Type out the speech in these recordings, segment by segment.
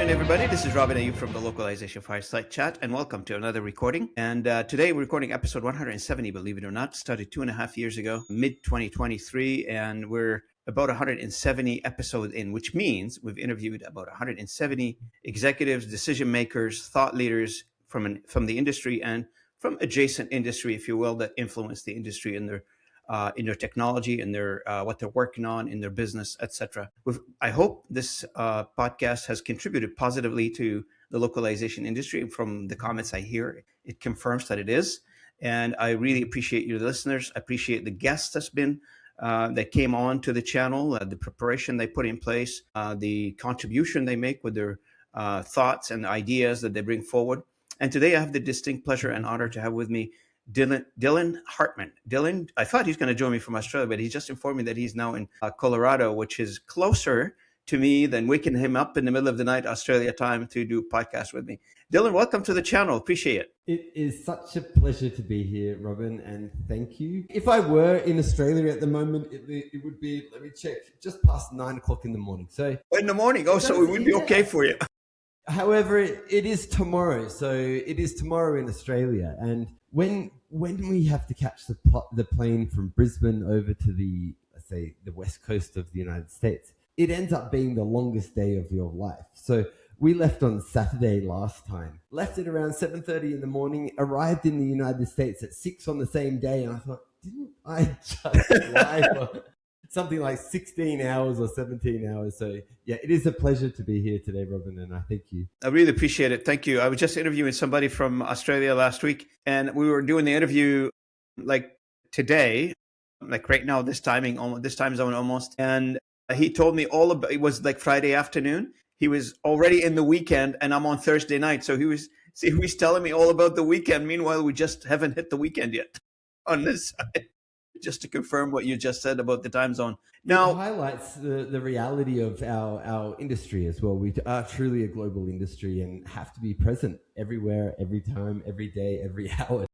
afternoon, everybody. This is Robin Ayoub from the Localization Fireside Chat, and welcome to another recording. And today we're recording episode 170, believe it or not. Started 2.5 years ago, mid-2023, and we're about 170 episodes in, which means we've interviewed about 170 executives, decision makers, thought leaders from the industry and from adjacent industry, if you will, that influence the industry in their technology, in their what they're working on, in their business, etc. I hope this podcast has contributed positively to the localization industry. From the comments I hear, it confirms that it is. And I really appreciate your listeners. I appreciate the guests that came on to the channel, the preparation they put in place, the contribution they make with their thoughts and ideas that they bring forward. And today I have the distinct pleasure and honor to have with me Dylan Hartmann. Dylan, I thought he's going to join me from Australia, but he just informed me that he's now in Colorado, which is closer to me than waking him up in the middle of the night, Australia time, to do a podcast with me. Dylan, welcome to the channel. Appreciate it. It is such a pleasure to be here, Robin, and thank you. If I were in Australia at the moment, it would be, let me check, just past 9 o'clock in the morning. So in the morning. Oh, so it would be okay for you. However, it is tomorrow. So it is tomorrow in Australia. And when we have to catch the plane from Brisbane over to the west coast of the United States, it ends up being the longest day of your life. So we left on Saturday last time, left at around 7:30 in the morning, arrived in the United States at 6 on the same day. And I thought, didn't I just fly for something like 16 hours or 17 hours? So yeah, it is a pleasure to be here today, Robin, and I thank you. I really appreciate it. Thank you. I was just interviewing somebody from Australia last week, and we were doing the interview like today, like right now, this time zone almost. And he told me all about, it was like Friday afternoon. He was already in the weekend, and I'm on Thursday night. So he was telling me all about the weekend. Meanwhile, we just haven't hit the weekend yet on this side. Just to confirm what you just said about the time zone. Now, it highlights the reality of our industry as well. We are truly a global industry and have to be present everywhere, every time, every day, every hour.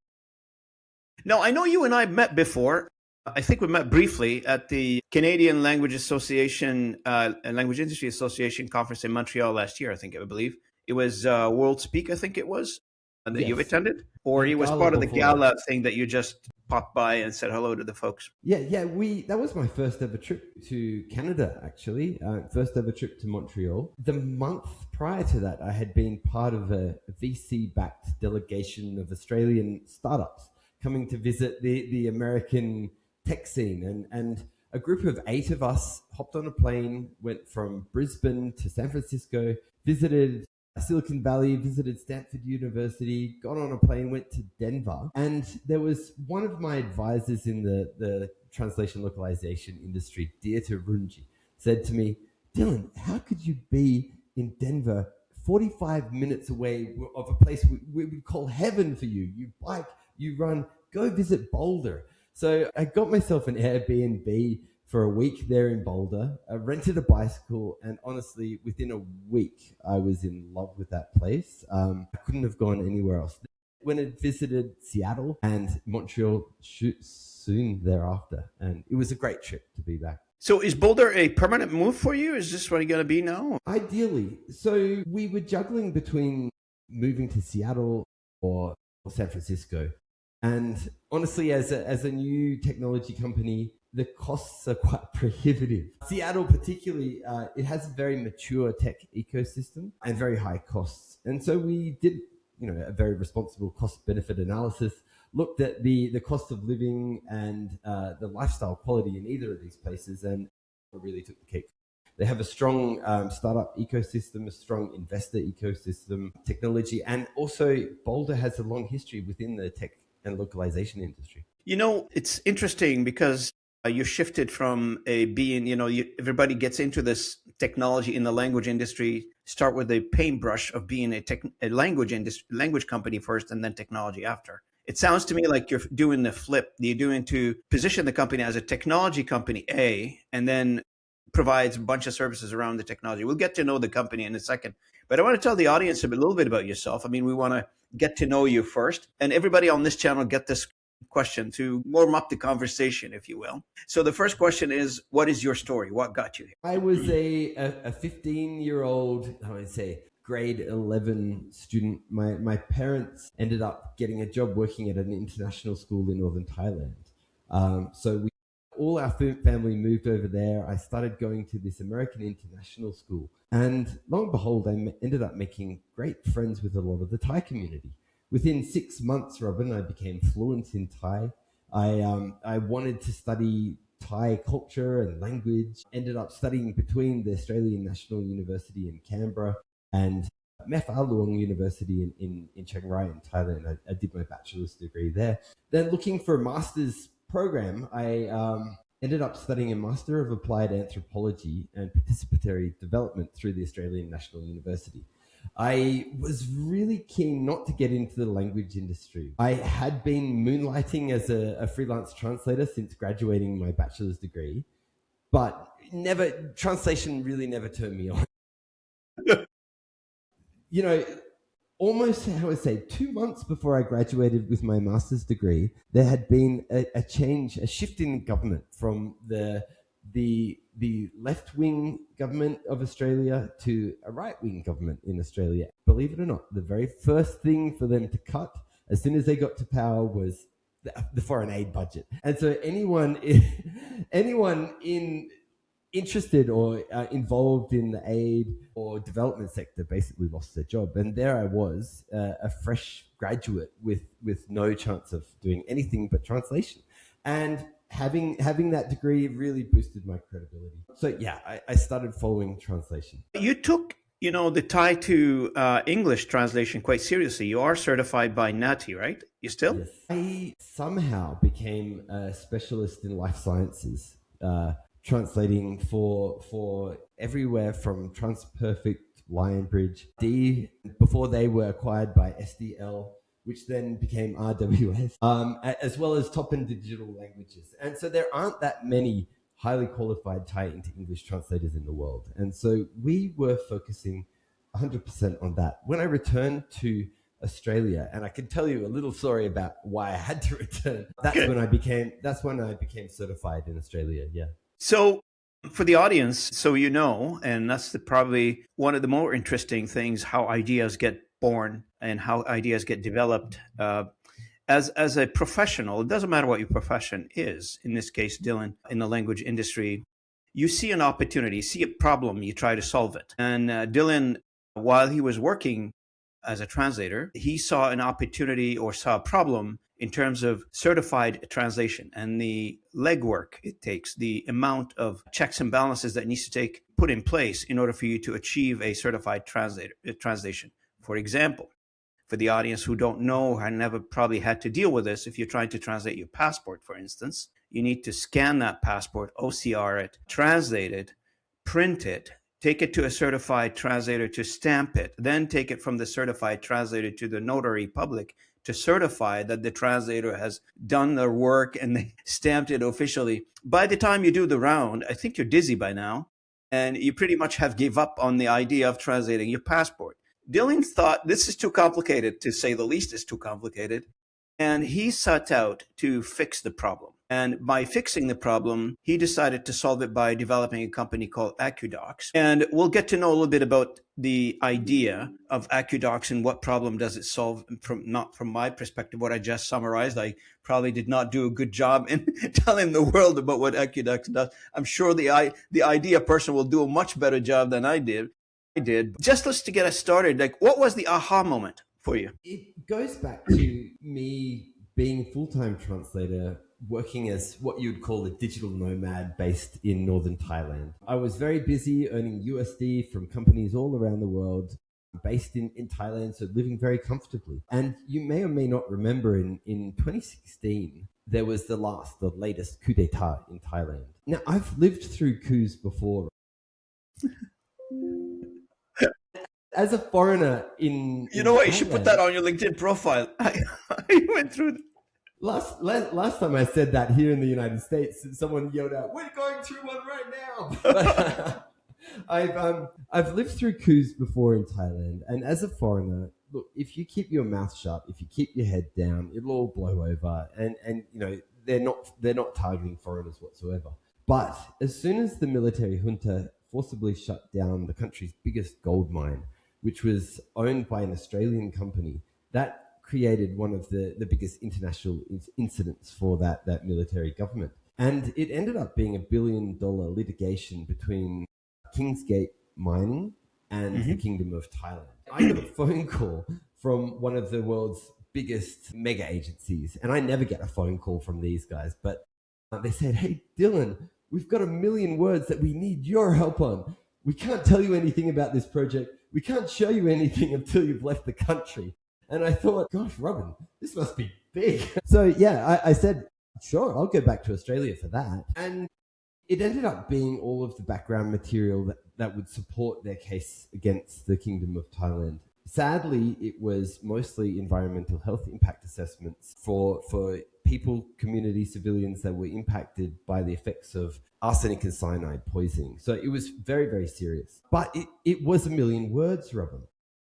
Now, I know you and I met before. I think we met briefly at the Canadian Language Association, Language Industry Association conference in Montreal last year, I believe. It was World Speak, I think it was, that Yes. you attended? Or it was part of the gala thing that you just popped by and said hello to the folks? Yeah. That was my first ever trip to Canada, actually. First ever trip to Montreal. The month prior to that, I had been part of a VC-backed delegation of Australian startups coming to visit the American tech scene. And a group of 8 of us hopped on a plane, went from Brisbane to San Francisco, visited Silicon Valley, visited Stanford University, got on a plane, went to Denver. And there was one of my advisors in the translation localization industry, Dieter Runge, said to me, Dylan, how could you be in Denver 45 minutes away of a place we would call heaven for you? You bike, you run, go visit Boulder. So I got myself an Airbnb for a week there in Boulder. I rented a bicycle, and honestly, within a week, I was in love with that place. I couldn't have gone anywhere else. When I visited Seattle and Montreal soon thereafter, and it was a great trip to be back. So is Boulder a permanent move for you? Is this where you're going to be now? Ideally. So we were juggling between moving to Seattle or San Francisco. And honestly, as a new technology company, the costs are quite prohibitive. Seattle particularly, it has a very mature tech ecosystem and very high costs. And so we did, a very responsible cost-benefit analysis, looked at the cost of living and the lifestyle quality in either of these places, and really took the cake. They have a strong startup ecosystem, a strong investor ecosystem, technology, and also Boulder has a long history within the tech and localization industry. It's interesting because you shifted from being, everybody gets into this technology in the language industry, start with a paintbrush of being a language company first and then technology after. It sounds to me like you're doing the flip. You're doing to position the company as a technology company, and then provides a bunch of services around the technology. We'll get to know the company in a second, but I want to tell the audience a little bit about yourself. I mean, we want to get to know you first, and everybody on this channel get this question to warm up the conversation, if you will. So the first question is, what is your story? What got you here? I was a 15-year-old, how would I say, grade 11 student, my parents ended up getting a job working at an international school in northern Thailand. All our family moved over there. I started going to this American international school. And lo and behold, I ended up making great friends with a lot of the Thai community. Within 6 months, Robin, I became fluent in Thai. I wanted to study Thai culture and language. Ended up studying between the Australian National University in Canberra and Luang University in Chiang Rai in Thailand. I did my bachelor's degree there. Then looking for a master's program, I ended up studying a Master of Applied Anthropology and Participatory Development through the Australian National University. I was really keen not to get into the language industry. I had been moonlighting as a freelance translator since graduating my bachelor's degree, but translation really never turned me on. Almost, how would I say, 2 months before I graduated with my master's degree, there had been a shift in government from the left-wing government of Australia to a right-wing government in Australia. Believe it or not, the very first thing for them to cut as soon as they got to power was the foreign aid budget. And so anyone interested or involved in the aid or development sector basically lost their job. And there I was, a fresh graduate with no chance of doing anything but translation. And having that degree really boosted my credibility. So yeah, I started following translation. You took, the Thai to English translation quite seriously. You are certified by NATI, right? You still? Yes. I somehow became a specialist in life sciences, translating for everywhere from Transperfect, Lionbridge, before they were acquired by SDL, which then became RWS, as well as top-end digital languages. And so there aren't that many highly qualified Thai into English translators in the world. And so we were focusing 100% on that. When I returned to Australia, and I can tell you a little story about why I had to return, that's when I became certified in Australia, yeah. So for the audience, so and that's probably one of the more interesting things, how ideas get born and how ideas get developed. As a professional, it doesn't matter what your profession is. In this case, Dylan, in the language industry, you see an opportunity, see a problem, you try to solve it. And Dylan, while he was working as a translator, he saw an opportunity or saw a problem in terms of certified translation and the legwork it takes, the amount of checks and balances that needs to put in place in order for you to achieve a certified translation. For example, for the audience who don't know and never probably had to deal with this, if you're trying to translate your passport, for instance, you need to scan that passport, OCR it, translate it, print it, take it to a certified translator to stamp it, then take it from the certified translator to the notary public to certify that the translator has done their work and they stamped it officially. By the time you do the round, I think you're dizzy by now, and you pretty much have give up on the idea of translating your passport. Dylan thought this is too complicated, to say the least. It's too complicated. And he set out to fix the problem. And by fixing the problem, he decided to solve it by developing a company called AcudocX. And we'll get to know a little bit about the idea of AcudocX and what problem does it solve, not from my perspective, what I just summarized. I probably did not do a good job in telling the world about what AcudocX does. I'm sure the idea person will do a much better job than I did. Just to get us started, like, what was the aha moment for you? It goes back to me being a full-time translator, working as what you would call a digital nomad based in northern Thailand. I was very busy earning USD from companies all around the world, based in Thailand, so living very comfortably. And you may or may not remember in 2016, there was the latest coup d'etat in Thailand. Now, I've lived through coups before. As a foreigner in You know what? You should put that on your LinkedIn profile. I went through. Last time I said that here in the United States, someone yelled out, "We're going through one right now." But, I've lived through coups before in Thailand, and as a foreigner, look, if you keep your mouth shut, if you keep your head down, it'll all blow over. And they're not targeting foreigners whatsoever. But as soon as the military junta forcibly shut down the country's biggest gold mine, which was owned by an Australian company, that created one of the biggest international incidents for that military government. And it ended up being $1 billion litigation between Kingsgate Mining and the Kingdom of Thailand. I got a phone call from one of the world's biggest mega agencies, and I never get a phone call from these guys, but they said, "Hey, Dylan, we've got 1 million words that we need your help on. We can't tell you anything about this project. We can't show you anything until you've left the country." And I thought, gosh, Robin, this must be big. So yeah, I said, sure, I'll go back to Australia for that. And it ended up being all of the background material that would support their case against the Kingdom of Thailand. Sadly, it was mostly environmental health impact assessments for people, community, civilians that were impacted by the effects of arsenic and cyanide poisoning. So it was very, very serious. But it was 1 million words, Robin.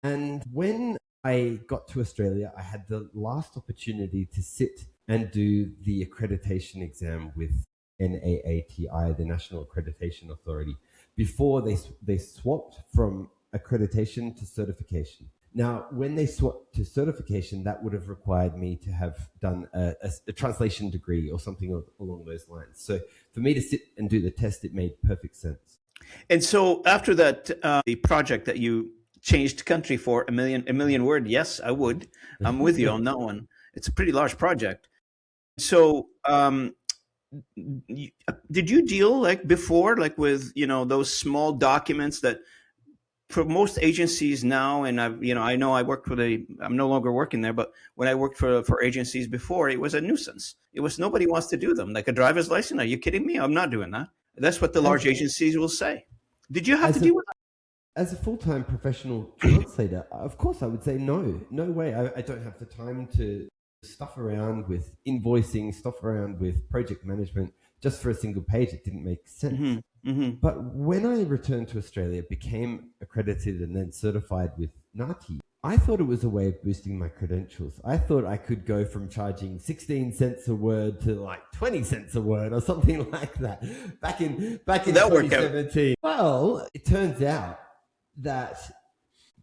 And when I got to Australia, I had the last opportunity to sit and do the accreditation exam with NAATI, the National Accreditation Authority, before they swapped from accreditation to certification. Now, when they swapped to certification, that would have required me to have done a translation degree or something along those lines. So for me to sit and do the test, it made perfect sense. And so after that, the project that you changed country for a million word, yes, I would. I'm with you on that one. It's a pretty large project. So did you deal like before, like with, those small documents that for most agencies now, and I know I worked with I'm no longer working there, but when I worked for agencies before, it was a nuisance. It was, nobody wants to do them. Like a driver's license. Are you kidding me? I'm not doing that. That's what the large agencies will say. Did you have to deal with that? As a full-time professional translator, of course I would say no way. I don't have the time to stuff around with invoicing, stuff around with project management just for a single page. It didn't make sense. But when I returned to Australia, became accredited and then certified with NAATI, I thought it was a way of boosting my credentials. I thought I could go from charging 16 cents a word to like 20 cents a word or something like that back in 2017. Well, it turns out that,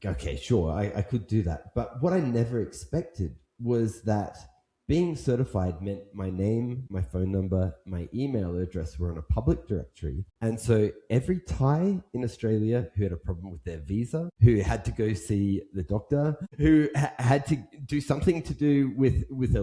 okay, sure, I could do that. But what I never expected was that being certified meant my name, my phone number, my email address were on a public directory. And so every Thai in Australia who had a problem with their visa, who had to go see the doctor, who had to do something to do with the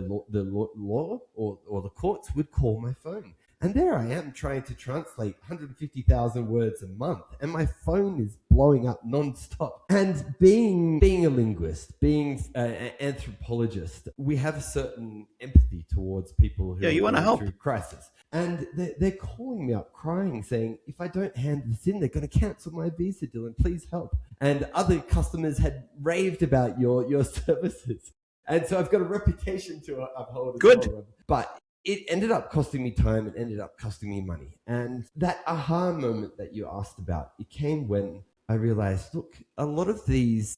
law or the courts would call my phone. And there I am trying to translate 150,000 words a month, and my phone is blowing up nonstop. And being a linguist, being an anthropologist, we have a certain empathy towards people who you want to help through crisis. And they're calling me up crying, saying, if I don't hand this in, they're going to cancel my visa, Dylan, please help. And other customers had raved about your services. And so I've got a reputation to uphold. Good. Well. But it ended up costing me time. It ended up costing me money. And that aha moment that you asked about, it came when I realized, look, a lot of these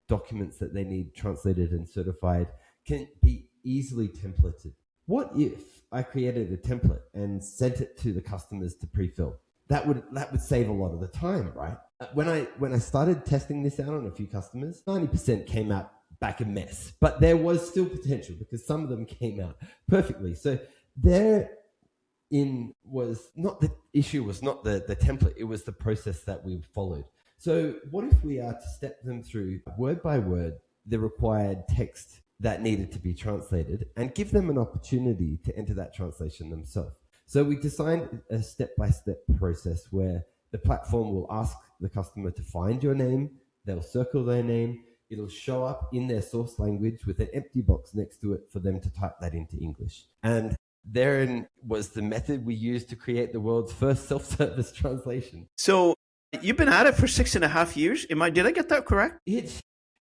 documents that they need translated and certified can be easily templated. What if I created a template and sent it to the customers to pre-fill? That would save a lot of the time, right? When I started testing this out on a few customers, 90% came out back a mess, but there was still potential because some of them came out perfectly. So therein was not the issue, was not the template, it was the process that we followed. So what if we are to step them through word by word the required text that needed to be translated and give them an opportunity to enter that translation themselves? So we designed a step-by-step process where the platform will ask the customer to find your name, they'll circle their name, it'll show up in their source language with an empty box next to it for them to type that into English. And therein was the method we used to create the world's first self-service translation. So you've been at it for 6.5 years. Did I get that correct?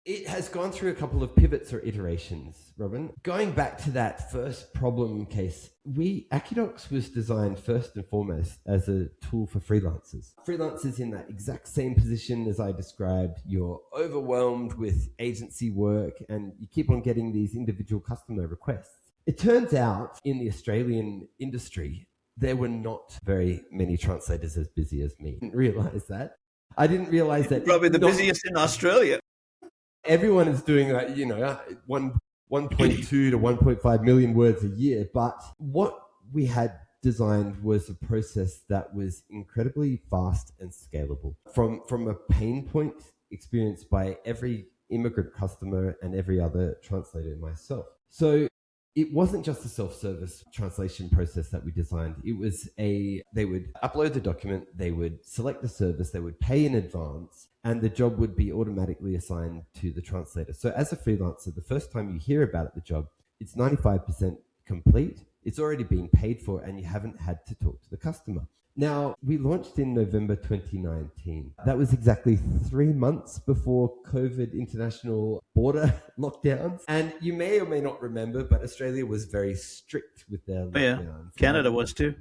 It has gone through a couple of pivots or iterations, Robin. Going back to that first problem case, AcudocX was designed first and foremost as a tool for freelancers. Freelancers in that exact same position as I described. You're overwhelmed with agency work and you keep on getting these individual customer requests. It turns out in the Australian industry, there were not very many translators as busy as me. I didn't realize that. Probably the busiest in Australia. Everyone is doing like, 1.2 to 1.5 million words a year. But what we had designed was a process that was incredibly fast and scalable. From a pain point experienced by every immigrant customer and every other translator myself. So it wasn't just a self-service translation process that we designed. It was they would upload the document, they would select the service, they would pay in advance, and the job would be automatically assigned to the translator. So as a freelancer, the first time you hear about the job, it's 95% complete. It's already been paid for, and you haven't had to talk to the customer. Now, we launched in November 2019. That was exactly 3 months before COVID international border lockdowns. And you may or may not remember, but Australia was very strict with their lockdowns. Yeah, Canada was too.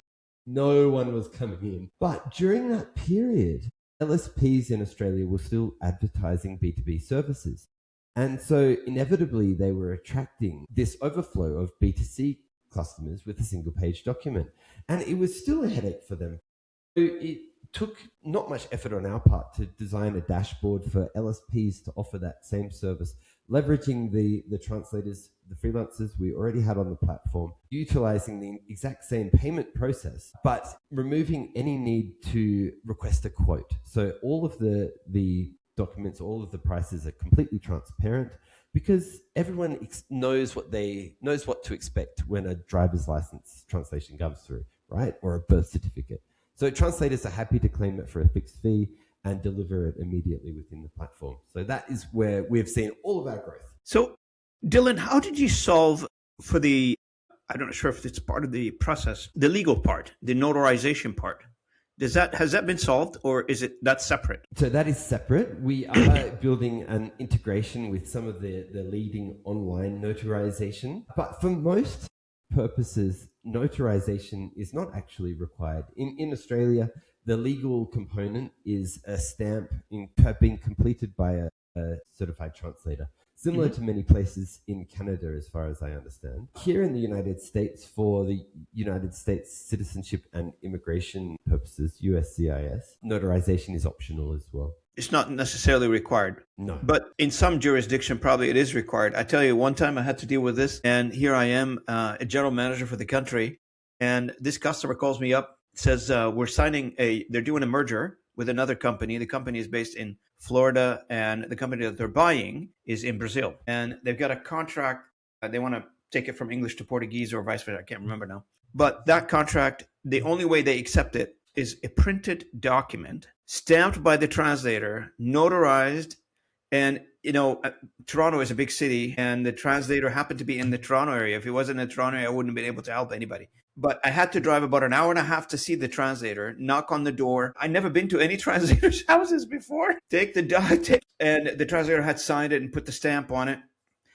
No one was coming in. But during that period, LSPs in Australia were still advertising B2B services. And so inevitably, they were attracting this overflow of B2C customers with a single page document. And it was still a headache for them. So it took not much effort on our part to design a dashboard for LSPs to offer that same service, leveraging the translators, the freelancers we already had on the platform, utilizing the exact same payment process, but removing any need to request a quote. So all of the documents, all of the prices are completely transparent, because everyone knows what to expect when a driver's license translation comes through, right? Or a birth certificate. So translators are happy to claim it for a fixed fee and deliver it immediately within the platform. So that is where we've seen all of our growth. So, Dylan, how did you solve for I'm not sure if it's part of the process, the legal part, the notarization part? Has that been solved, or is that separate? So that is separate. We are building an integration with some of the leading online notarization. But for most purposes, notarization is not actually required. In Australia, the legal component is a stamp being completed by a certified translator, similar to many places in Canada, as far as I understand. Here in the United States, for the United States Citizenship and Immigration purposes, USCIS, notarization is optional as well. It's not necessarily required. No. But in some jurisdiction, probably it is required. I tell you, one time I had to deal with this, and here I am, a general manager for the country, and this customer calls me up, says, they're doing a merger with another company. The company is based in Florida, and the company that they're buying is in Brazil. And they've got a contract. They want to take it from English to Portuguese or vice versa. I can't remember now. But that contract, the only way they accept it is a printed document stamped by the translator, notarized. And, Toronto is a big city, and the translator happened to be in the Toronto area. If he wasn't in the Toronto area, I wouldn't have been able to help anybody. But I had to drive about an hour and a half to see the translator, knock on the door. I'd never been to any translator's houses before. Take the document, and the translator had signed it and put the stamp on it.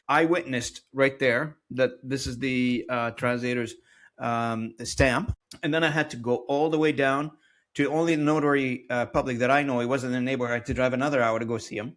I witnessed right there that this is the translator's stamp. And then I had to go all the way down to only the notary public that I know. He wasn't in the neighborhood. I had to drive another hour to go see him.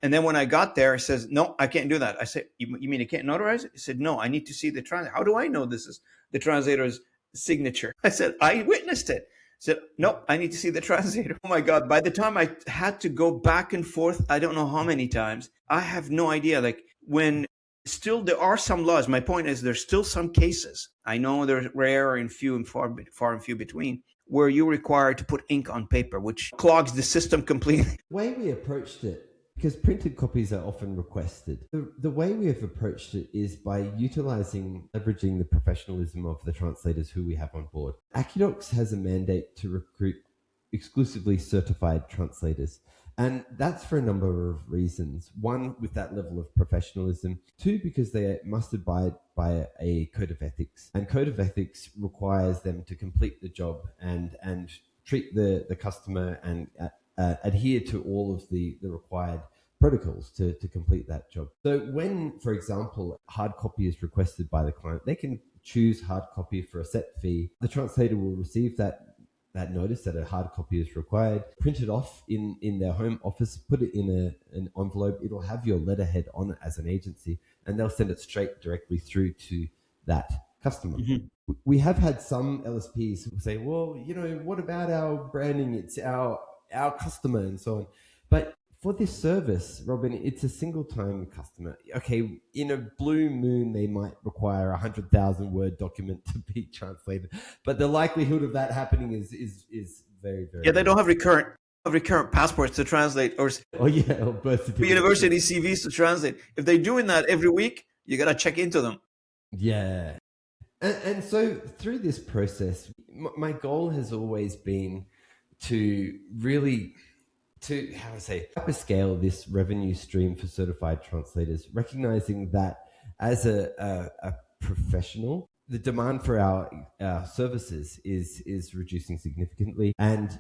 And then when I got there, he says, "No, I can't do that." I said, you mean I can't notarize it? He said, "No, I need to see the translator." "How do I know this is the translator's signature?" I said, "I witnessed it." He said, "No, I need to see the translator." Oh my God. By the time I had to go back and forth, I don't know how many times, I have no idea. Like, when still there are some laws. My point is, there's still some cases. I know they're rare and few and far and few between, where you're required to put ink on paper, which clogs the system completely. The way we approached it, because printed copies are often requested, the way we have approached it is by leveraging the professionalism of the translators who we have on board. AcudocX has a mandate to recruit exclusively certified translators. And that's for a number of reasons. One, with that level of professionalism. Two, because they must abide by a code of ethics. And code of ethics requires them to complete the job and treat the customer and adhere to all of the required protocols to complete that job. So when, for example, hard copy is requested by the client, they can choose hard copy for a set fee. The translator will receive that notice that a hard copy is required, print it off in their home office, put it in an envelope. It'll have your letterhead on it as an agency, and they'll send it straight directly through to that customer. Mm-hmm. We have had some LSPs who say, "Well, what about our branding? It's our customer," and so on. But For this service, Robin, it's a single-time customer. Okay, in a blue moon, they might require 100,000 word document to be translated, but the likelihood of that happening is very, very Yeah, they don't low. have recurrent passports to translate, or Oh yeah, or birth certificate. university CVs to translate. If they're doing that every week, you got to check into them. Yeah. And so through this process, my goal has always been to really, to how I say, upscale this revenue stream for certified translators, recognizing that as a professional, the demand for our services is reducing significantly. And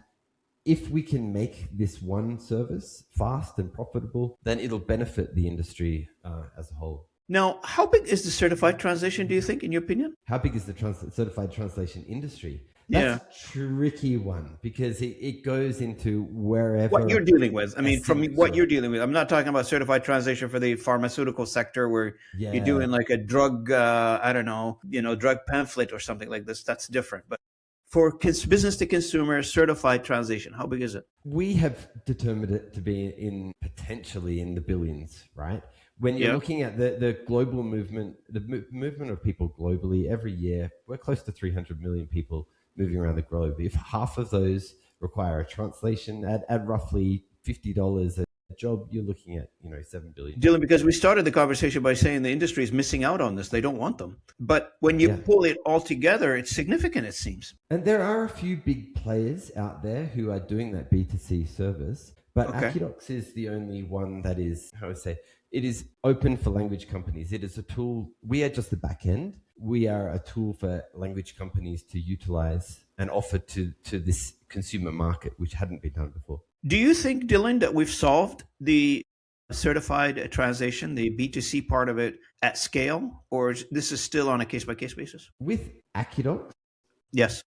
if we can make this one service fast and profitable, then it'll benefit the industry as a whole. Now, how big is the certified translation, do you think, in your opinion? How big is the certified translation industry? Yeah. That's a tricky one because it goes into wherever. What you're dealing with. I mean, from what so- you're dealing with. I'm not talking about certified translation for the pharmaceutical sector where Yeah. you're doing like a drug, I don't know, drug pamphlet or something like this. That's different. But for business to consumer certified translation, how big is it? We have determined it to be potentially in the billions, right? When you're Yeah. looking at the global movement, the movement of people globally every year, we're close to 300 million people moving around the globe. If half of those require a translation at roughly $50 a job, you're looking at 7 billion. Dylan, because we started the conversation by saying the industry is missing out on this. They don't want them. But when you Yeah. pull it all together, it's significant, it seems. And there are a few big players out there who are doing that B2C service, but Okay. AcudocX is the only one that is, how I say, it is open for language companies. It is a tool. We are just the back end. We are a tool for language companies to utilize and offer to this consumer market, which hadn't been done before. Do you think, Dylan, that we've solved the certified translation, the B2C part of it at scale, or this is still on a case-by-case basis? With AcudocX, Yes.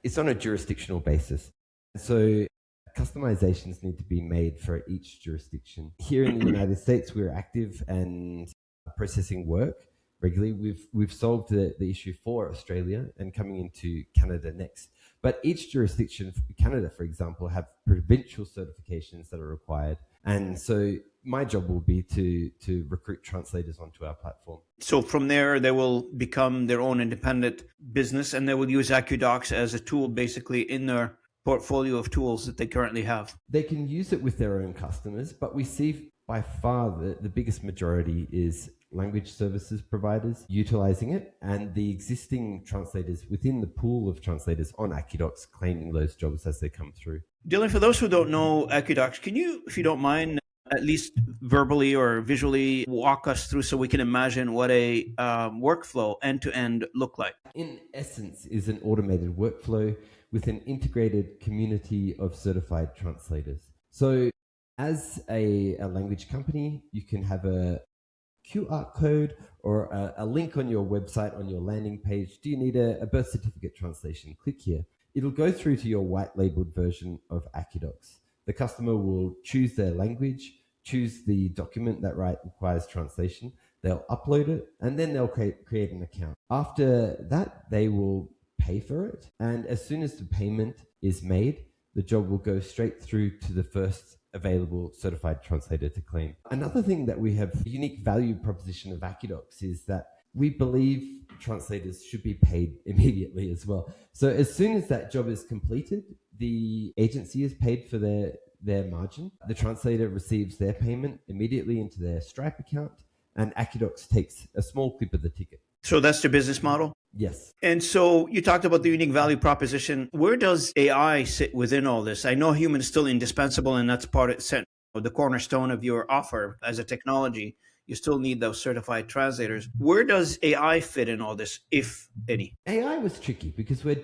it's on a jurisdictional basis. So customizations need to be made for each jurisdiction. Here in the United States, we're active and processing work regularly. We've solved the issue for Australia and coming into Canada next. But each jurisdiction, Canada, for example, have provincial certifications that are required. And so my job will be to recruit translators onto our platform. So from there, they will become their own independent business, and they will use AcudocX as a tool basically in their portfolio of tools that they currently have. They can use it with their own customers, but we see by far the biggest majority is language services providers utilizing it, and the existing translators within the pool of translators on AcudocX claiming those jobs as they come through. Dylan, for those who don't know AcudocX, can you, if you don't mind, at least verbally or visually walk us through so we can imagine what a workflow end-to-end look like? In essence, is an automated workflow with an integrated community of certified translators. So as a language company, you can have a QR code or a link on your website, on your landing page. Do you need a birth certificate translation? Click here. It'll go through to your white labeled version of AcudocX. The customer will choose their language, choose the document that requires translation. They'll upload it, and then they'll create an account. After that, they will pay for it. And as soon as the payment is made, the job will go straight through to the first available certified translator to claim. Another thing that we have, a unique value proposition of AcudocX, is that we believe translators should be paid immediately as well. So as soon as that job is completed, the agency is paid for their margin. The translator receives their payment immediately into their Stripe account, and AcudocX takes a small clip of the ticket. So that's the business model? Yes. And so you talked about the unique value proposition. Where does AI sit within all this? I know human is still indispensable, and that's part of the cornerstone of your offer as a technology. You still need those certified translators. Where does AI fit in all this, if any? AI was tricky because we're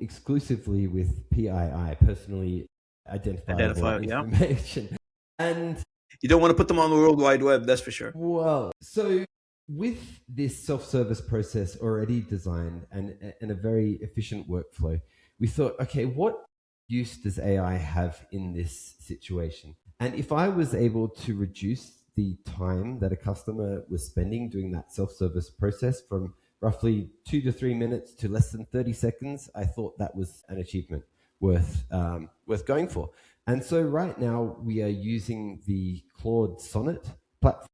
exclusively with PII, personally identifiable information. Yeah. And you don't want to put them on the World Wide Web, that's for sure. Well, so with this self-service process already designed and a very efficient workflow, we thought, okay, what use does AI have in this situation? And if I was able to reduce the time that a customer was spending doing that self-service process from roughly 2 to 3 minutes to less than 30 seconds, I thought that was an achievement worth going for. And so right now we are using the Claude Sonnet platform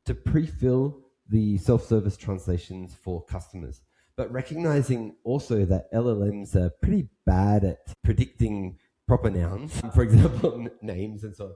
to pre-fill the self-service translations for customers, but recognizing also that LLMs are pretty bad at predicting proper nouns, for example, names and so on.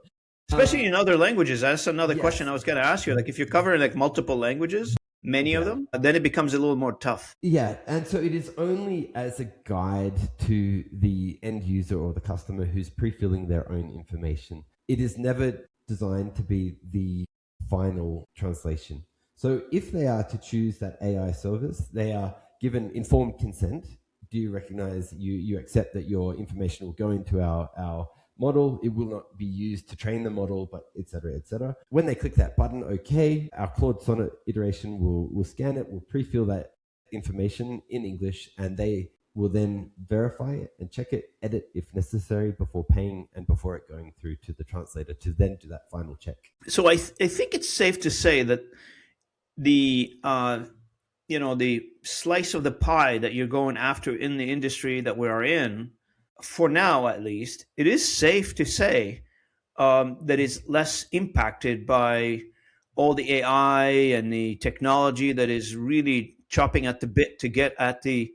Especially in other languagues. That's another question Yes. I was going to ask you. Like if you're covering like multiple languages, many of Yeah. them, then it becomes a little more tough. Yeah, and so it is only as a guide to the end user or the customer who's pre-filling their own information. It is never designed to be the final translation. So if they are to choose that AI service, they are given informed consent. Do you recognize, you accept that your information will go into our model? It will not be used to train the model, but et cetera, et cetera. When they click that button, okay, our Claude Sonnet iteration will scan it, will pre-fill that information in English, and they will then verify it and check it, edit if necessary before paying and before it going through to the translator to then do that final check. So I think it's safe to say that the the slice of the pie that you're going after in the industry that we are in, for now at least, it is safe to say that is less impacted by all the AI and the technology that is really chopping at the bit to get at the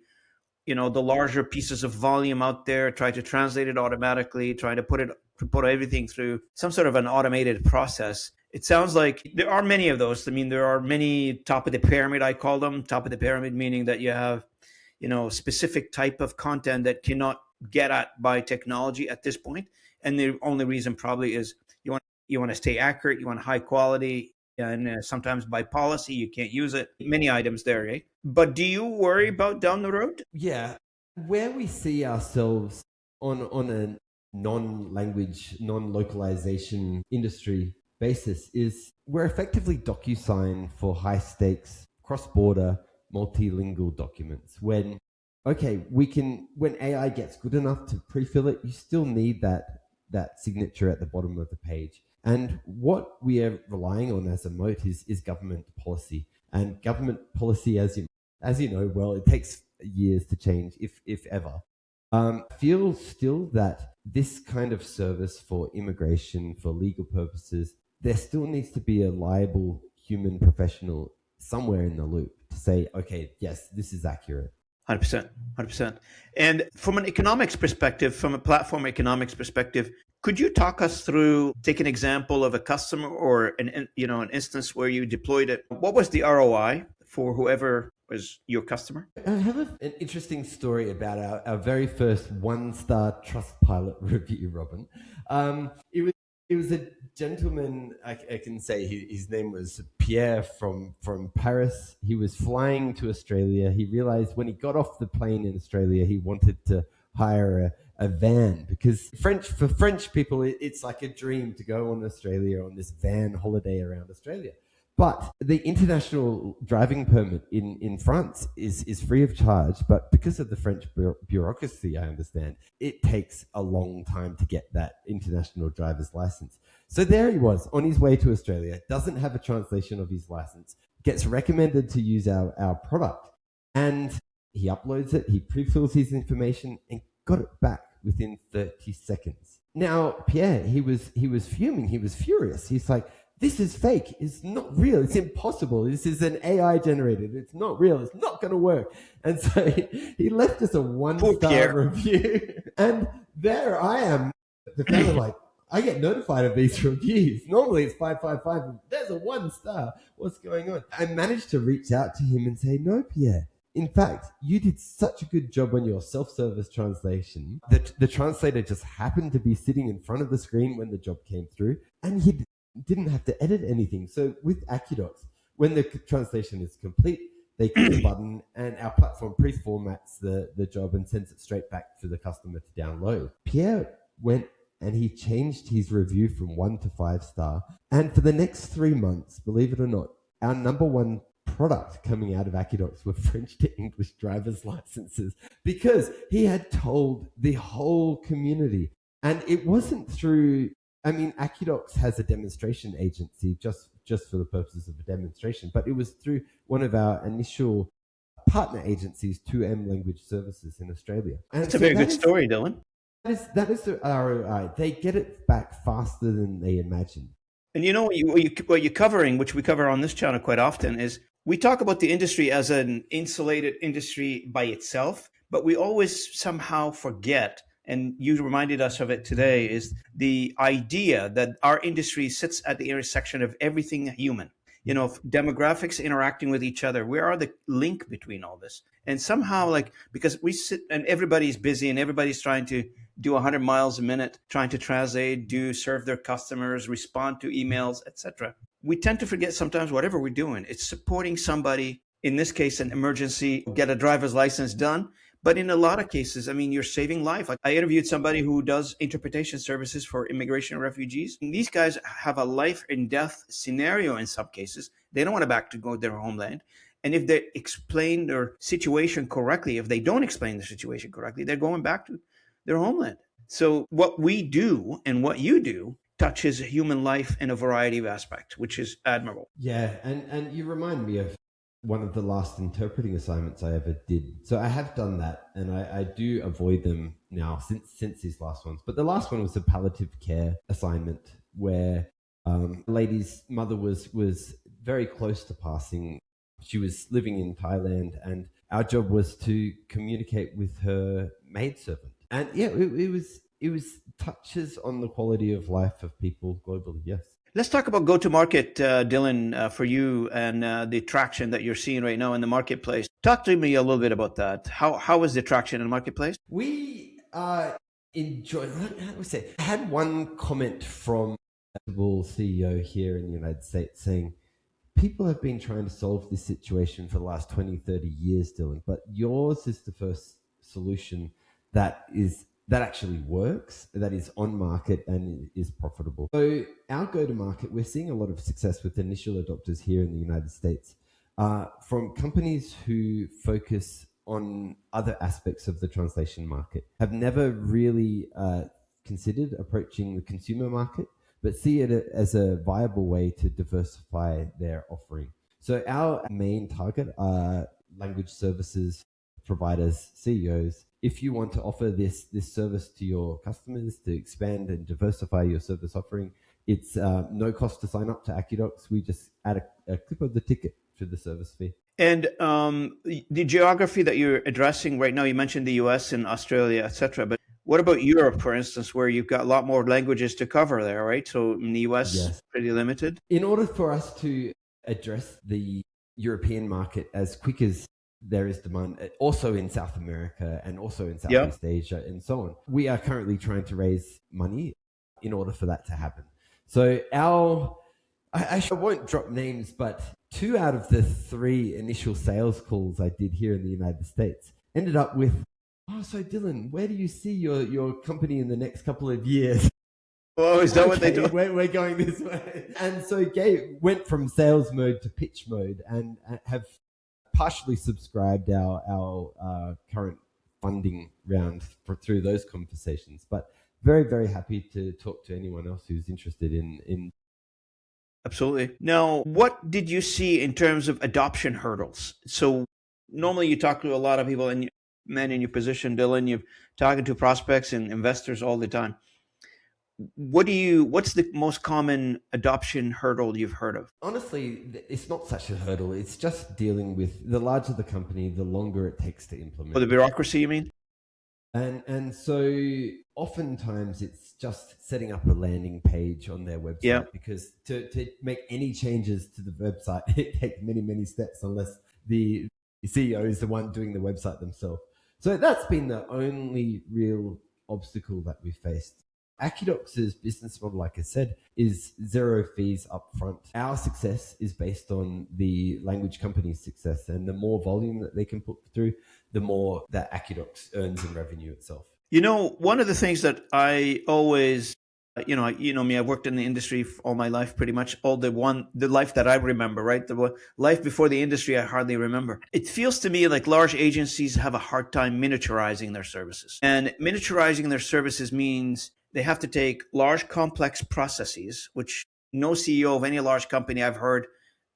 the larger pieces of volume out there, try to translate it automatically, try to put everything through some sort of an automated process. It sounds like there are many of those. I mean, there are many top of the pyramid, I call them. Top of the pyramid meaning that you have specific type of content that cannot get at by technology at this point, and the only reason probably is you want to stay accurate, you want high quality, and sometimes by policy you can't use it. Many items there, eh? But do you worry about down the road? Yeah, where we see ourselves on a non-language, non-localization industry basis is we're effectively DocuSign for high stakes, cross-border, multilingual documents. When when AI gets good enough to pre-fill it, you still need that signature at the bottom of the page. And what we are relying on as a moat is government policy. And government policy, as you know well, it takes years to change, if ever. Feel still that this kind of service for immigration, for legal purposes, there still needs to be a liable human professional somewhere in the loop to say, okay, yes, this is accurate. 100%. 100%. And from an economics perspective, from a platform economics perspective, could you talk us through, take an example of a customer or an instance where you deployed it? What was the ROI for whoever was your customer? I have an interesting story about our very first one-star Trustpilot review, Robin. It was a gentleman, I can say his name was Pierre from Paris. He was flying to Australia. He realized when he got off the plane in Australia, he wanted to hire a van because for French people, it's like a dream to go on Australia on this van holiday around Australia. But the international driving permit in France is free of charge. But because of the French bureaucracy, I understand, it takes a long time to get that international driver's license. So there he was on his way to Australia, doesn't have a translation of his license, gets recommended to use our product. And he uploads it, he pre-fills his information and got it back within 30 seconds. Now, Pierre, he was fuming, he was furious. He's like, this is fake. It's not real. It's impossible. This is an AI generated. It's not real. It's not going to work. And so he left us a one-star review. And there I am, the founder, like, I get notified of these reviews. Normally it's 555. There's a 1 star. What's going on? I managed to reach out to him and say, no, Pierre. In fact, you did such a good job on your self-service translation that the translator just happened to be sitting in front of the screen when the job came through, and he didn't have to edit anything. So with AcudocX, when the translation is complete, they click the button and our platform pre-formats the job and sends it straight back to the customer to download. Pierre went and he changed his review from 1 to 5 star. And for the next 3 months, believe it or not, our number one product coming out of AcudocX were French to English driver's licenses because he had told the whole community. And it wasn't through, AcudocX has a demonstration agency just for the purposes of a demonstration, but it was through one of our initial partner agencies, 2M Language Services in Australia. And that's a very good story, Dylan. That is the ROI. They get it back faster than they imagine. And what you're covering, which we cover on this channel quite often, is we talk about the industry as an insulated industry by itself, but we always somehow forget, and you reminded us of it today, is the idea that our industry sits at the intersection of everything human. Demographics interacting with each other. We are the link between all this. And somehow, like, because we sit and everybody's busy and everybody's trying to do 100 miles a minute, trying to translate, serve their customers, respond to emails, etc. We tend to forget sometimes whatever we're doing, it's supporting somebody, in this case, an emergency, get a driver's license done. But in a lot of cases, I mean, you're saving life. Like, I interviewed somebody who does interpretation services for immigration and refugees. And these guys have a life and death scenario in some cases. They don't want to go to their homeland. And if they explain their situation correctly, if they don't explain the situation correctly, they're going back to their homeland. So what we do and what you do touches human life in a variety of aspects, which is admirable. Yeah, and you remind me of one of the last interpreting assignments I ever did. So I have done that, and I do avoid them now since these last ones. But the last one was a palliative care assignment where a lady's mother was very close to passing. She was living in Thailand, and our job was to communicate with her maidservant. And yeah, it was touches on the quality of life of people globally. Yes. Let's talk about go-to-market, Dylan, for you and the traction that you're seeing right now in the marketplace. Talk to me a little bit about that. How is the traction in the marketplace? We enjoy. How do we say? I had one comment from a CEO here in the United States saying, people have been trying to solve this situation for the last 20, 30 years, Dylan, but yours is the first solution that actually works, that is on market and is profitable. So our go-to-market, we're seeing a lot of success with initial adopters here in the United States from companies who focus on other aspects of the translation market, have never really considered approaching the consumer market, but see it as a viable way to diversify their offering. So our main target are language services providers, CEOs. If you want to offer this service to your customers to expand and diversify your service offering, it's no cost to sign up to AcudocX. We just add a clip of the ticket to the service fee. And the geography that you're addressing right now, you mentioned the US and Australia, etc. But what about Europe, for instance, where you've got a lot more languages to cover there, right? So in the US, yes, pretty limited. In order for us to address the European market as quick as there is demand, also in South America and also in Southeast Asia and so on, we are currently trying to raise money in order for that to happen. So I won't drop names, but 2 out of the 3 initial sales calls I did here in the United States ended up with, so Dylan, where do you see your company in the next couple of years? Oh, is that what they do? We're going this way. And so Gabe went from sales mode to pitch mode and have partially subscribed our current funding round through those conversations. But very, very happy to talk to anyone else who's interested in. Absolutely. Now, what did you see in terms of adoption hurdles? So normally you talk to a lot of people, and men in your position, Dylan, you're talking to prospects and investors all the time. What's the most common adoption hurdle you've heard of? Honestly, it's not such a hurdle. It's just dealing with the larger the company, the longer it takes to implement. Oh, the bureaucracy, you mean? And so oftentimes it's just setting up a landing page on their website, because to make any changes to the website, it takes many, many steps unless the CEO is the one doing the website themselves. So that's been the only real obstacle that we faced. AcudocX's business model, like I said, is 0 fees up front. Our success is based on the language company's success, and the more volume that they can put through, the more that AcudocX earns in revenue itself. One of the things that I always, you know me, I've worked in the industry all my life, pretty much the life that I remember, right? The life before the industry, I hardly remember. It feels to me like large agencies have a hard time miniaturizing their services. And miniaturizing their services means they have to take large, complex processes, which no CEO of any large company I've heard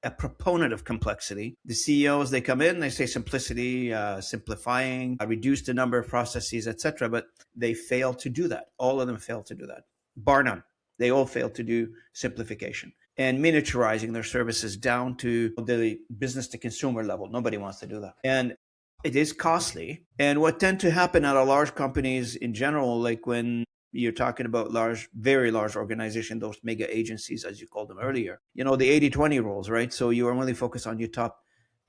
a proponent of complexity. The CEOs, they come in, they say simplicity, simplifying, reduce the number of processes, etc. But they fail to do that. All of them fail to do that, bar none. They all fail to do simplification and miniaturizing their services down to the business to consumer level. Nobody wants to do that. And it is costly. And what tend to happen at a large companies in general, like when you're talking about large, very large organization, those mega agencies, as you called them earlier, the 80-20 rules, right? So you are only focused on your top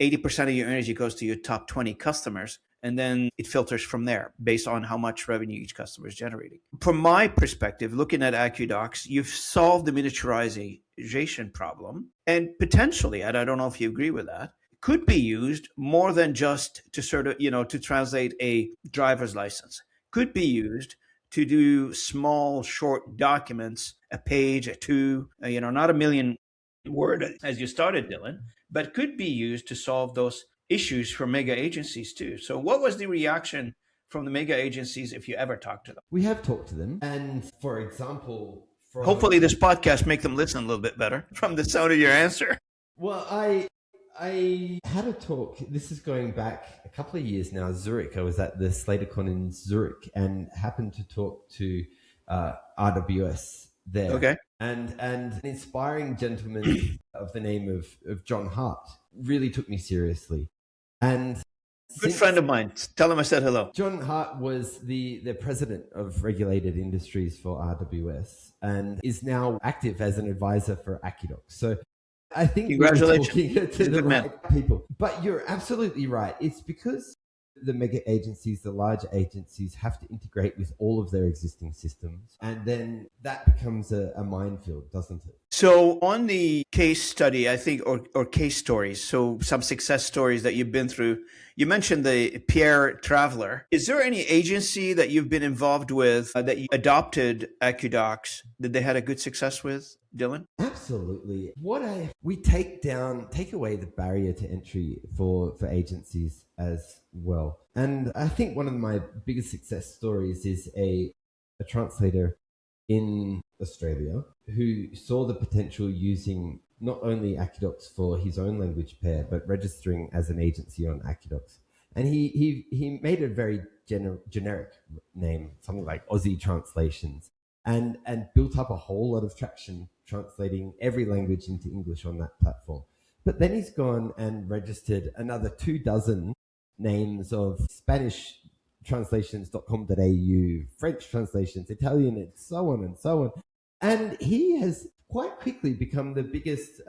80% of your energy goes to your top 20 customers. And then it filters from there based on how much revenue each customer is generating. From my perspective, looking at AcudocX, you've solved the miniaturization problem. And potentially, and I don't know if you agree with that, could be used more than just to sort of, to translate a driver's license. Could be used to do small, short documents, a page, a two, not a million word as you started, Dylan, but could be used to solve those issues for mega agencies too. So what was the reaction from the mega agencies if you ever talked to them? We have talked to them. And for example, hopefully this podcast make them listen a little bit better from the sound of your answer. Well, I had a talk, this is going back a couple of years now, Zurich. I was at the SlaterCon in Zurich and happened to talk to RWS there. Okay. And an inspiring gentleman of the name of John Hart really took me seriously. And good friend of mine. Tell him I said hello. John Hart was the president of regulated industries for RWS and is now active as an advisor for AcudocX. So I think congratulations we're talking to the right people. But you're absolutely right. It's because the mega agencies, the large agencies, have to integrate with all of their existing systems. And then that becomes a minefield, doesn't it? So on the case study, I think, or case stories, so some success stories that you've been through, you mentioned the Pierre Traveler. Is there any agency that you've been involved with that you adopted AcudocX that they had a good success with, Dylan? Absolutely. We take away the barrier to entry for agencies as well. And I think one of my biggest success stories is a translator in Australia who saw the potential using not only AcudocX for his own language pair, but registering as an agency on AcudocX. And he made a very generic name, something like Aussie Translations, and built up a whole lot of traction translating every language into English on that platform. But then he's gone and registered another 24 names of Spanish translations.com.au, French translations, Italian, and so on and so on. And he has quite quickly become the biggest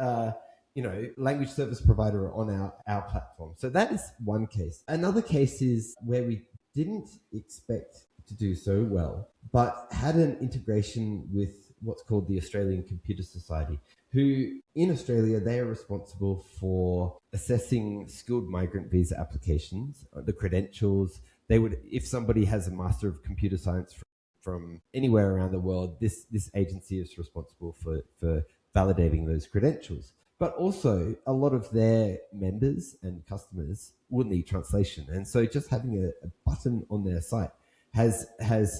language service provider on our platform. So that is one case. Another case is where we didn't expect to do so well, but had an integration with what's called the Australian Computer Society, who in Australia, they are responsible for assessing skilled migrant visa applications, the credentials. They would, if somebody has a Master of Computer Science from anywhere around the world, this agency is responsible for validating those credentials. But also, a lot of their members and customers will need translation. And so just having a button on their site has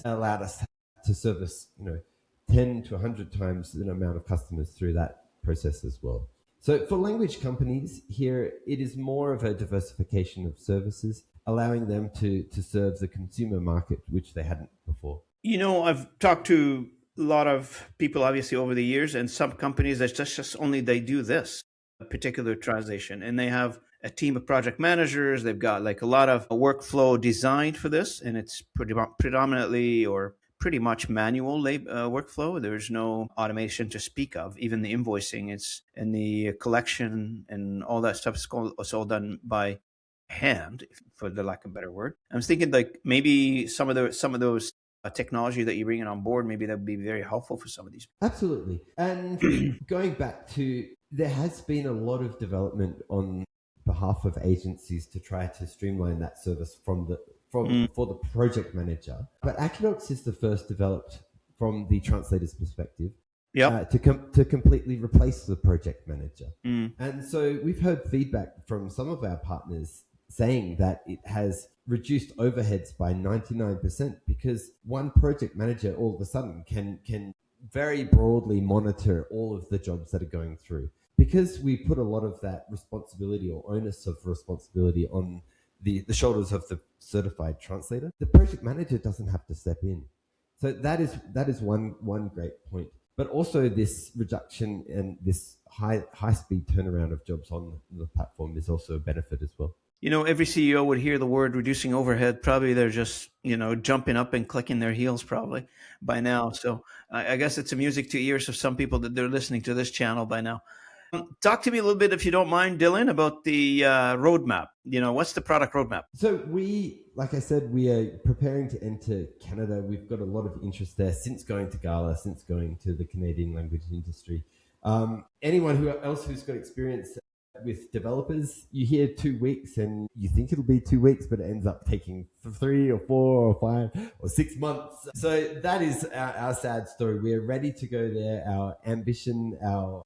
allowed us to service 10 to 100 times the amount of customers through that process as well. So for language companies here, it is more of a diversification of services, allowing them to serve the consumer market, which they hadn't before. I've talked to a lot of people, obviously, over the years, and some companies that just only they do this particular translation, and they have a team of project managers. They've got like a lot of workflow designed for this, and it's predominantly or pretty much manual workflow. There's no automation to speak of. Even the invoicing, it's and the collection and all that stuff is all done by hand, for the lack of a better word. I was thinking like maybe some of those technology that you're bringing on board, maybe that would be very helpful for some of these. Absolutely. And going back to, there has been a lot of development on behalf of agencies to try to streamline that service for the project manager. But AcudocX is the first developed from the translator's perspective. To completely replace the project manager. And so we've heard feedback from some of our partners saying that it has reduced overheads by 99% because one project manager all of a sudden can very broadly monitor all of the jobs that are going through. because we put a lot of that responsibility or onus of responsibility on the shoulders of the certified translator, the project manager doesn't have to step in. So that is one great point. But also this reduction and this high speed turnaround of jobs on the platform is also a benefit as well. You know, every CEO would hear the word reducing overhead. Probably they're just, jumping up and clicking their heels probably by now. So I guess it's a music to ears of some people that they're listening to this channel by now. Talk to me a little bit, if you don't mind, Dylan, about the roadmap. What's the product roadmap? So like I said, we are preparing to enter Canada. We've got a lot of interest there since going to Gala, since going to the Canadian language industry. Anyone else who's got experience with developers, you hear 2 weeks and you think it'll be 2 weeks, but it ends up taking 3 or 4 or 5 or 6 months. So that is our sad story. We're ready to go there. Our ambition, our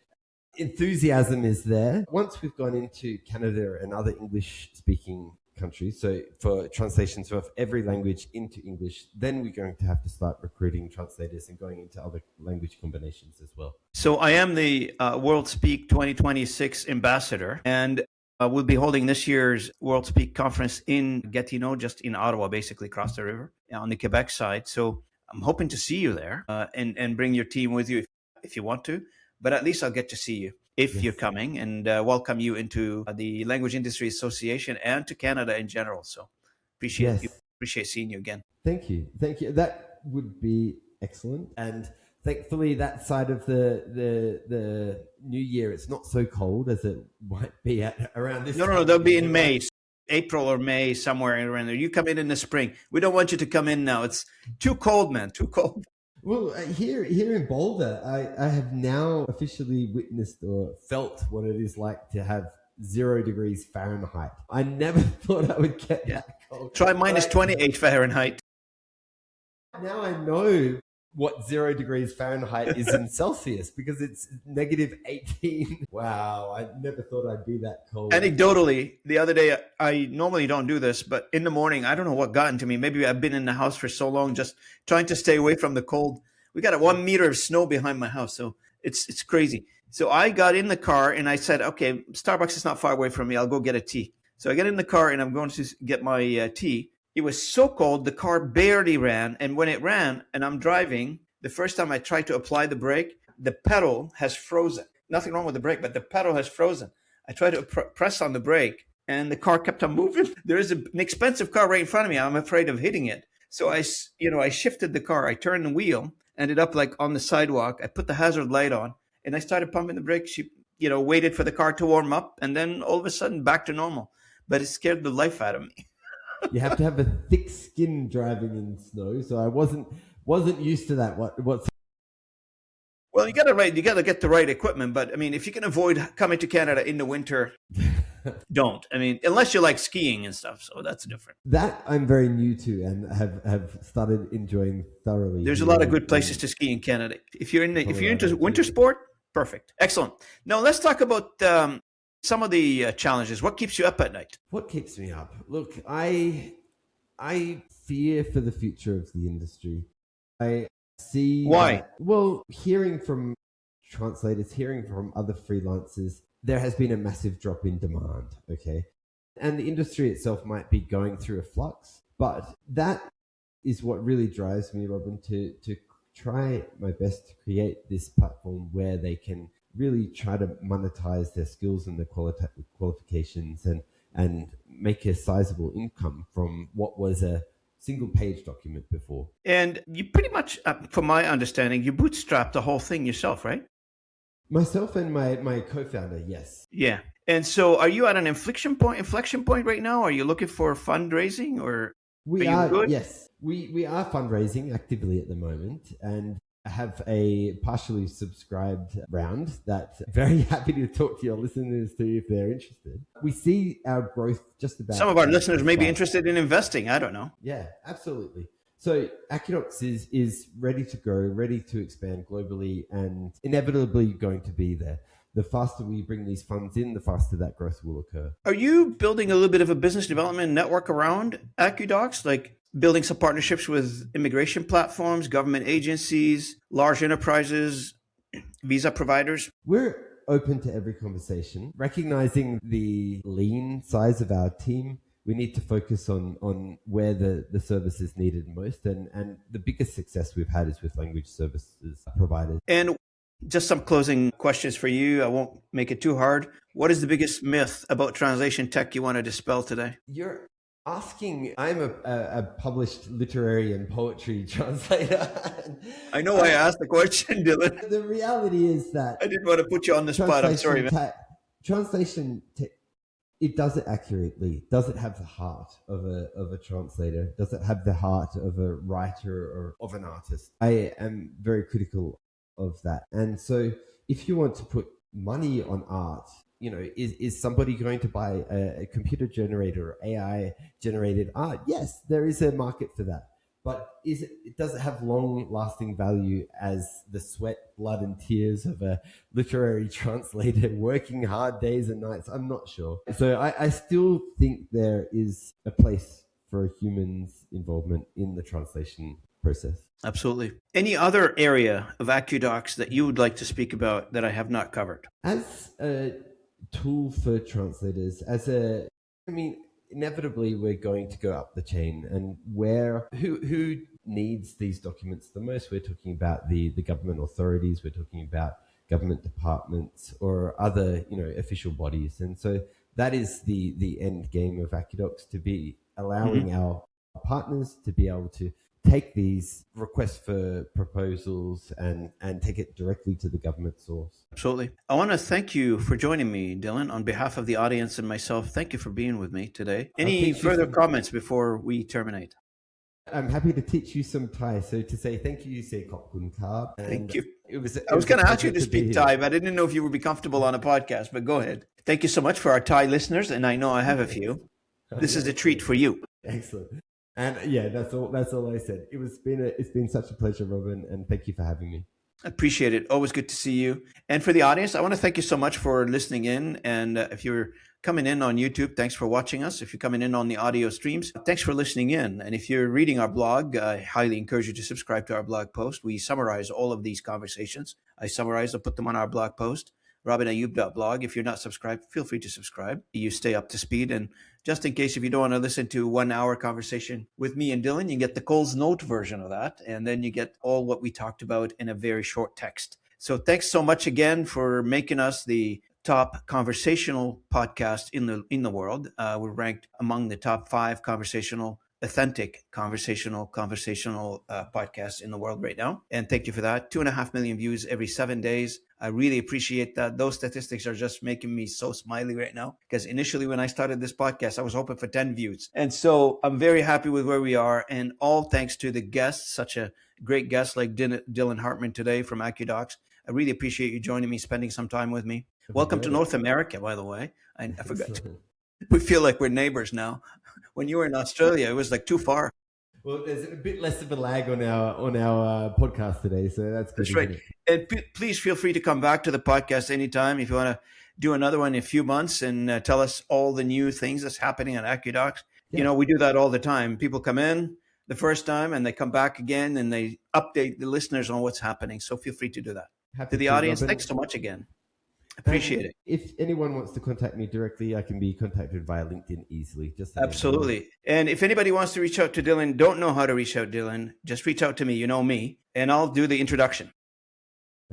enthusiasm is there. Once we've gone into Canada and other English-speaking countries, so for translations of every language into English, then we're going to have to start recruiting translators and going into other language combinations as well. So I am the World Speak 2026 ambassador, and we'll be holding this year's World Speak conference in Gatineau, just in Ottawa, basically across the river on the Quebec side. So I'm hoping to see you there and bring your team with you if you want to. But at least I'll get to see you if you're coming, and welcome you into the Language Industry Association and to Canada in general. So appreciate seeing you again. Thank you. That would be excellent. And thankfully, that side of the new year, it's not so cold as it might be around this. No, they'll be in May. April or May, somewhere around there. You come in the spring. We don't want you to come in now. It's too cold, man. Too cold. Well, here in Boulder, I have now officially witnessed or felt what it is like to have 0 degrees Fahrenheit. I never thought I would get that cold. Try minus 28 Fahrenheit. Now I know what 0 degrees Fahrenheit is in Celsius, because it's negative 18. Wow, I never thought I'd be that cold. Anecdotally, the other day, I normally don't do this, but in the morning, I don't know what got into me. Maybe I've been in the house for so long, just trying to stay away from the cold. We got 1 meter of snow behind my house, so it's crazy. So I got in the car and I said, okay, Starbucks is not far away from me. I'll go get a tea. So I get in the car and I'm going to get my tea. It was so cold, the car barely ran. And when it ran and I'm driving, the first time I tried to apply the brake, the pedal has frozen. Nothing wrong with the brake, but the pedal has frozen. I tried to press on the brake and the car kept on moving. There is an expensive car right in front of me. I'm afraid of hitting it. So I shifted the car. I turned the wheel, ended up like on the sidewalk. I put the hazard light on and I started pumping the brakes. She, waited for the car to warm up and then all of a sudden back to normal. But it scared the life out of me. You have to have a thick skin driving in snow, so I wasn't used to that. What's Well, you got to get the right equipment. But I mean, if you can avoid coming to Canada in the winter, don't. I mean, unless you like skiing and stuff, so that's different. That I'm very new to and have started enjoying thoroughly. There's a lot of good places to ski in Canada. If you're into winter sport, perfect, excellent. Now let's talk about some of the challenges. What keeps you up at night? What keeps me up? Look, I fear for the future of the industry. I see. Why? Hearing from translators, hearing from other freelancers, there has been a massive drop in demand. Okay. And the industry itself might be going through a flux, but that is what really drives me, Robin, to try my best to create this platform where they can really try to monetize their skills and their qualifications and make a sizable income from what was a single page document before. And you pretty much, from my understanding, you bootstrapped the whole thing yourself, right? Myself and my co-founder, yes. Yeah. And so are you at an inflection point right now? Are you looking for fundraising or we are good? Yes. We are fundraising actively at the moment and have a partially subscribed round that I'm very happy to talk to your listeners to if they're interested. We see our growth just about... Some of our listeners may be interested in investing. I don't know. Yeah, absolutely. So AcudocX is ready to go, ready to expand globally and inevitably going to be there. The faster we bring these funds in, the faster that growth will occur. Are you building a little bit of a business development network around AcudocX, like building some partnerships with immigration platforms, government agencies, large enterprises, visa providers? We're open to every conversation, recognizing the lean size of our team. We need to focus on where the service is needed most. And the biggest success we've had is with language services providers. And just some closing questions for you. I won't make it too hard. What is the biggest myth about translation tech you want to dispel today? You're asking, I'm a published literary and poetry translator. I know I asked the question, Dylan. The reality is that I didn't want to put you on the spot. I'm sorry, man. It does it accurately. Does it have the heart of a translator? Does it have the heart of a writer or of an artist? I am very critical of that. And so if you want to put money on art, is somebody going to buy a computer generated or AI generated art? Yes, there is a market for that. But does it have long-lasting value as the sweat, blood, and tears of a literary translator working hard days and nights? I'm not sure. So I still think there is a place for a human's involvement in the translation process. Absolutely. Any other area of AcudocX that you would like to speak about that I have not covered? As a tool for translators, inevitably we're going to go up the chain, and who needs these documents the most? We're talking about the government authorities, we're talking about government departments or other official bodies. And so that is the end game of AcudocX, to be allowing our partners to be able to take these requests for proposals and take it directly to the government source. Absolutely. I want to thank you for joining me, Dylan, on behalf of the audience and myself. Thank you for being with me today. Any further comments before we terminate? I'm happy to teach you some Thai. So to say thank you, say Kop Kun Kap. Thank you. I was going to ask you to speak Thai, but I didn't know if you would be comfortable on a podcast, but go ahead. Thank you so much for our Thai listeners, and I know I have a few. This is a treat for you. Excellent. And yeah, that's all I said. It's been such a pleasure, Robin, and thank you for having me. Appreciate it. Always good to see you. And for the audience, I want to thank you so much for listening in. And if you're coming in on YouTube, thanks for watching us. If you're coming in on the audio streams, thanks for listening in. And if you're reading our blog, I highly encourage you to subscribe to our blog post. We summarize all of these conversations. I put them on our blog post, robinayoub.blog. If you're not subscribed, feel free to subscribe. You stay up to speed. And just in case, if you don't want to listen to 1 hour conversation with me and Dylan, you get the Coles Note version of that. And then you get all what we talked about in a very short text. So thanks so much again for making us the top conversational podcast in the world. We're ranked among the top 5 authentic conversational podcasts in the world right now. And thank you for that. 2.5 million views every 7 days. I really appreciate that. Those statistics are just making me so smiley right now, because initially when I started this podcast, I was hoping for 10 views. And so I'm very happy with where we are, and all thanks to the guests, such a great guest like Dylan Hartmann today from AcudocX. I really appreciate you joining me, spending some time with me. Welcome to North America, by the way. I forgot. We feel like we're neighbors now. When you were in Australia, it was like too far. Well, there's a bit less of a lag on our podcast today, so that's good. That's right. And please feel free to come back to the podcast anytime if you want to do another one in a few months and tell us all the new things that's happening at AcudocX. Yeah. We do that all the time. People come in the first time and they come back again and they update the listeners on what's happening. So feel free to do that. To the audience, Robin, thanks so much again. Appreciate it. If anyone wants to contact me directly, I can be contacted via LinkedIn easily. Absolutely. And if anybody wants to reach out to Dylan, don't know how to reach out to Dylan, just reach out to me. You know me, and I'll do the introduction.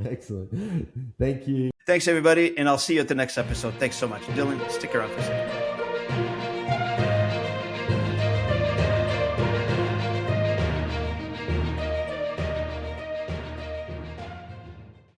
Excellent. Thank you. Thanks, everybody. And I'll see you at the next episode. Thanks so much. Dylan, stick around for a second.